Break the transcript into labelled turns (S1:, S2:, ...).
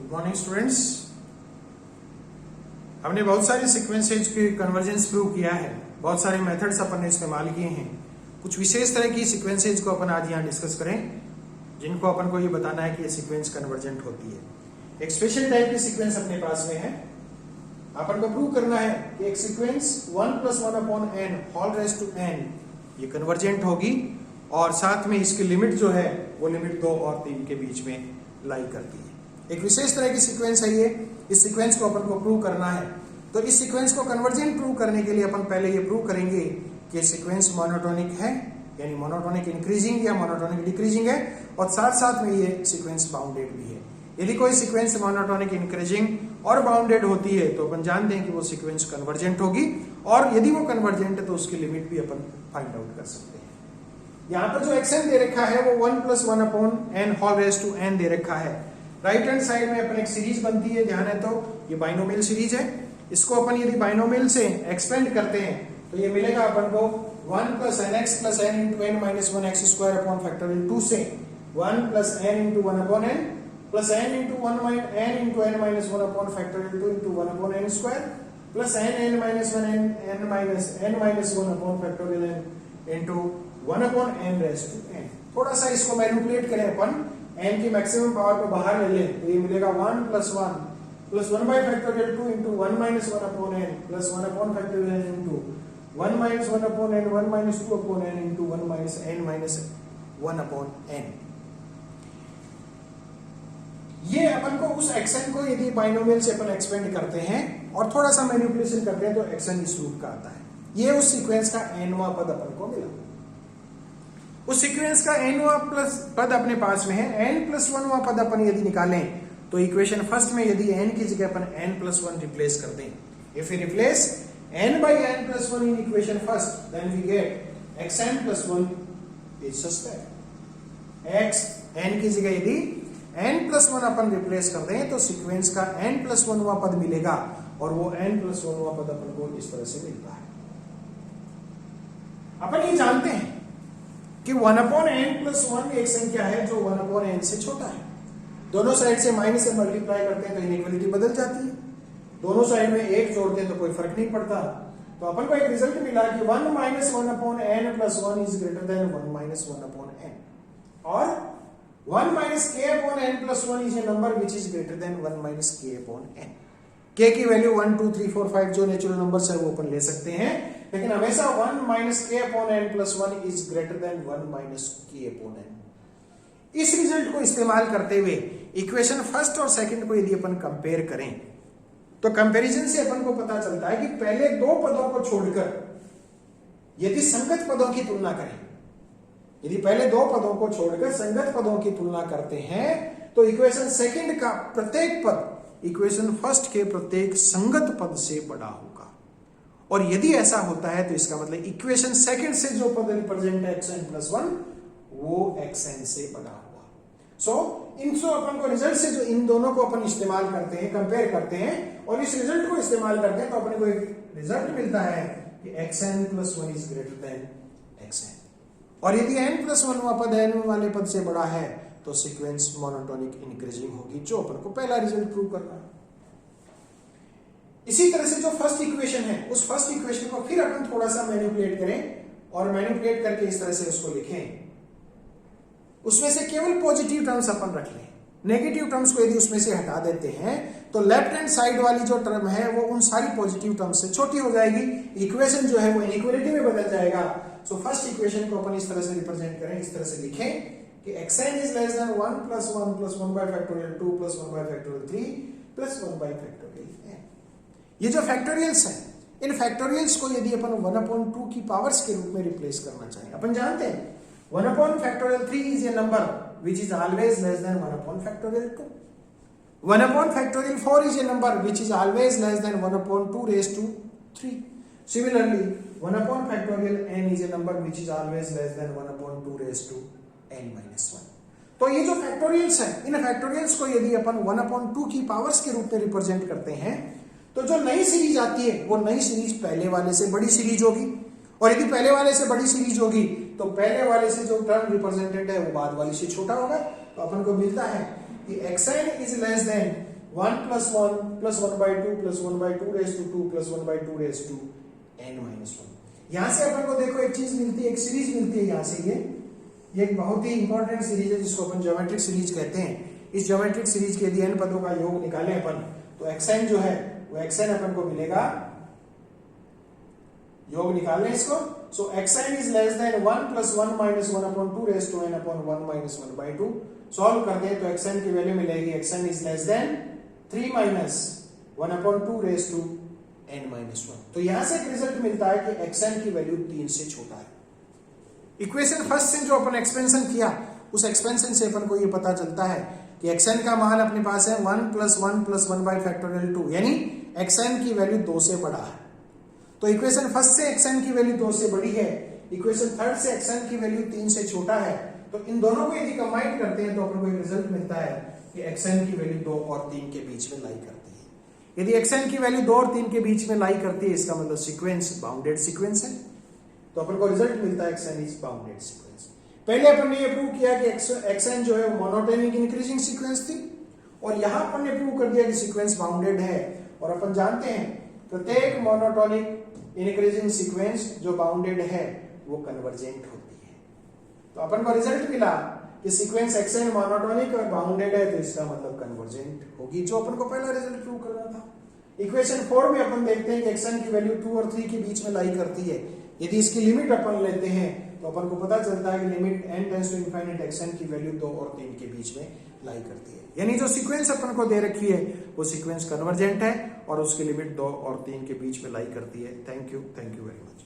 S1: Good morning students. हमने बहुत सारे सीक्वेंसेज के कन्वर्जेंस प्रूव किया है, बहुत सारे मेथड्स अपन ने इस्तेमाल किए हैं। कुछ विशेष तरह की सीक्वेंसेज को अपन आज यहाँ डिस्कस करें, जिनको अपन को ये बताना है कि ये सीक्वेंस कन्वर्जेंट होती है। एक स्पेशल टाइप की सीक्वेंस अपने पास में है, अपन को प्रूव करना है कि एक sequence 1 + 1/n whole raise to n ये कन्वर्जेंट होगी, और साथ में इसकी लिमिट जो है वो लिमिट 2 और 3 के बीच में लाई करती है। एक विशेष तरह की सीक्वेंस है ये। इस सीक्वेंस को अपन को प्रूव करना है, तो इस सीक्वेंस को कन्वर्जेंट प्रूव करने के लिए अपन पहले ये प्रूव करेंगे कि सीक्वेंस मोनोटोनिक है, यानी मोनोटोनिक इंक्रीजिंग या मोनोटोनिक डिक्रीजिंग है, और साथ साथ में ये सीक्वेंस बाउंडेड भी है। यदि कोई सीक्वेंस मोनोटोनिक इंक्रीजिंग और बाउंडेड होती है तो अपन जानते हैं कि वो सीक्वेंस कन्वर्जेंट होगी, और यदि वो कन्वर्जेंट है तो उसकी लिमिट भी अपन फाइंड आउट कर सकते हैं। यहाँ पर जो xn दे रखा है वो 1 + 1/n whole raise to n दे रखा है। राइट हैंड साइड में अपन एक सीरीज बनती है, ध्यान है तो ये बाइनोमियल सीरीज है। इसको अपन यदि बाइनोमियल से एक्सपेंड करते हैं तो ये मिलेगा अपन को 1 + nx + n × n - 1x² upon factorial 2 से 1 + n × 1/n + n × 1 - n × n - 1 upon factorial 2 × 1/n² + n - 1 upon factorial n × 1/n raise to n। थोड़ा सा इसको मैनिपुलेट करें अपन, n की मैक्सिमम पावर को बाहर ले लें तो ये मिलेगा 1 + 1 + 1 bye factorial 2 × 1 - 1/n + 1 upon factorial n × 1 - 1/n 1 - 2/n × 1 - n - 1/n। ये अपन को उस xn को यदि बाइनोमियल से अपन एक्सपेंड करते हैं और थोड़ा सा मैनिपुलेशन करते हैं तो xn इस रूप का आता है। ये उस सीक्वेंस का nवां पद अपन को मिला। उस सीक्वेंस का nवां पद अपने पास में है। n + 1वां पद अपन यदि निकालें तो इक्वेशन फर्स्ट में यदि n की जगह अपन n + 1 रिप्लेस कर दें, if we replace n by n + 1 in equation first, then we get xn + 1 is such that x n की जगह यदि n + 1 अपन रिप्लेस कर दें तो सीक्वेंस का n + 1वां पद मिलेगा, और वो n + 1वां पद अपन को इस तरह से मिलता है। अपन ये जानते हैं कि 1/n + 1 एक संख्या है जो 1/n से छोटा है। दोनों साइड से माइनस से मल्टीप्लाई करते हैं तो इनइक्वालिटी बदल जाती है, दोनों साइड में 1 जोड़ते हैं तो कोई फर्क नहीं पड़ता। तो अपन को एक रिजल्ट मिला कि 1 - 1/n + 1 > 1 - 1/n, और 1 - k/n + 1 is a number which is greater than 1 - k/n। k की वैल्यू 1 2 3 4 5 जो नेचुरल नंबर्स है वो अपन ले सकते हैं, लेकिन हमेशा 1 - k/n + 1 is greater than 1 - k/n। इस रिजल्ट को इस्तेमाल करते हुए इक्वेशन फर्स्ट और सेकंड को यदि अपन कंपेयर करें तो कंपैरिजन से अपन को पता चलता है कि पहले दो पदों को छोड़कर यदि संगत पदों की तुलना करें, यदि पहले दो पदों को छोड़कर संगत पदों की तुलना करते हैं तो इक्वेशन सेकंड का प्रत्येक पद इक्वेशन फर्स्ट के प्रत्येक संगत पद से बड़ा होगा। और यदि ऐसा होता है तो इसका मतलब इक्वेशन सेकंड से जो पद रिप्रेजेंट है xn + 1 वो xn से बड़ा होगा। सो इनसे अपन को रिजल्ट से जो इन दोनों को अपन इस्तेमाल करते हैं, कंपेयर करते हैं, और इस रिजल्ट को इस्तेमाल करते हैं तो अपन को एक रिजल्ट मिलता है कि xn + 1 is greater than xn। और यदि n + 1वां पद n वाले पद से बड़ा है तो सीक्वेंस मोनोटोनिक इंक्रीजिंग होगी, जो अपन को पहला रिजल्ट प्रूव करना है। इसी तरह से जो फर्स्ट इक्वेशन है उस फर्स्ट इक्वेशन को फिर अपन थोड़ा सा मैनिपुलेट करें, और मैनिपुलेट करके इस तरह से उसको लिखें। उसमें से केवल पॉजिटिव टर्म्स अपन रख लें, नेगेटिव टर्म्स को यदि उसमें से हटा देते हैं तो लेफ्ट हैंड साइड वाली जो टर्म है वो उन सारी पॉजिटिव टर्म्स से छोटी हो जाएगी, इक्वेशन जो है वो इनइक्वालिटी में बदल जाएगा। सो फर्स्ट इक्वेशन को अपन इस तरह से रिप्रेजेंट करें, इस तरह से लिखें कि xn is less than 1 + 1 + 1 by factorial 2 + 1 by factorial 3 + 1 by factorial n। ये जो फैक्टोरियल्स हैं, इन फैक्टोरियल्स को यदि अपन 1/2 की पावर्स के रूप में रिप्लेस करना चाहें, अपन जानते हैं 1/3 is a number which is always less than 1/2। 1/4 is a number which is always less than 1/2 raised to 3। Similarly, 1/n is a number which is always less than 1/2 raised to n - 1। तो ये जो factorials हैं, इन factorials को यदि अपन 1/2 की powers के रूप में रिप्रेजेंट करते हैं तो जो नई सीरीज आती है वो नई सीरीज पहले वाले से बड़ी सीरीज होगी, और यदि पहले वाले से बड़ी सीरीज होगी तो पहले वाले से जो टर्म रिप्रेजेंटेड है वो बाद वाले से छोटा होगा। तो अपन को मिलता है कि xn is less than 1 plus 1 plus 1 by 2 plus 1 by 2 raised to 2 plus 1 by 2 raised to n minus 1। यहां से अपन को देखो एक चीज मिलती है, एक सीरीज मिलती है यहां से। ये एक बहुत ही इंपॉर्टेंट सीरीज है जिसको अपन ज्योमेट्रिक सीरीज कहते हैं। इस ज्योमेट्रिक सीरीज के यदि n पदों का योग निकालें अपन तो xn जो है वो xn अपन को मिलेगा, योग निकाल लें इसको। सो xn is less than 1 plus 1 minus 1 upon 2 raised to n upon 1 minus 1 by 2। Solve कर दें तो xn की वैल्यू मिलेगी, xn is less than 3 minus 1 upon 2 raised to n minus 1। तो यहां से एक रिजल्ट मिलता है कि xn की वैल्यू 3 से छोटा है। इक्वेशन फर्स्ट से जो अपन एक्सपेंशन किया उस एक्सपेंशन से अपन को ये पता चलता है कि xn का मान अपने पास है 1 plus 1 plus 1 by factorial 2, यानी xn की वैल्यू 2 से बड़ा है। तो इक्वेशन फर्स्ट से xn की वैल्यू 2 से बड़ी है, इक्वेशन थर्ड से xn की वैल्यू 3 से छोटा है। तो इन दोनों को यदि कंबाइन करते हैं तो अपन को एक रिजल्ट मिलता है कि xn की वैल्यू 2 और 3 के बीच में लाई करती है। यदि xn की वैल्यू 2 और 3 के बीच में लाई करती है इसका मतलब सीक्वेंस बाउंडेड सीक्वेंस है। तो अपन को रिजल्ट मिलता है xn इज बाउंडेड सीक्वेंस। पहले अपन ने ये प्रूव किया कि xn जो है वो मोनोटोनिक इंक्रीजिंग सीक्वेंस थी, और यहां अपन ने प्रूव कर दिया कि सीक्वेंस बाउंडेड है। और अपन जानते हैं प्रत्येक मोनोटोनिक इंक्रीजिंग सीक्वेंस जो बाउंडेड है वो कन्वर्जेंट होती है। तो अपन को रिजल्ट मिला कि सीक्वेंस xn मोनोटोनिक और बाउंडेड है, तो इसका मतलब कन्वर्जेंट होगी, जो अपन को पहला रिजल्ट प्रूव करना था। इक्वेशन 4 में अपन देखते हैं कि xn की वैल्यू 2 और 3 के बीच में लाई करती है। यदि इसकी लिमिट अपन लेते हैं तो अपन को पता चलता है कि limit n tends to infinite xn की वैल्यू 2 और 3 के बीच में लाई करती है। यानी जो सीक्वेंस अपन को दे रखी है वो सीक्वेंस कन्वर्जेंट है और उसकी लिमिट 2 और 3 के बीच में लाई करती है। Thank you very much.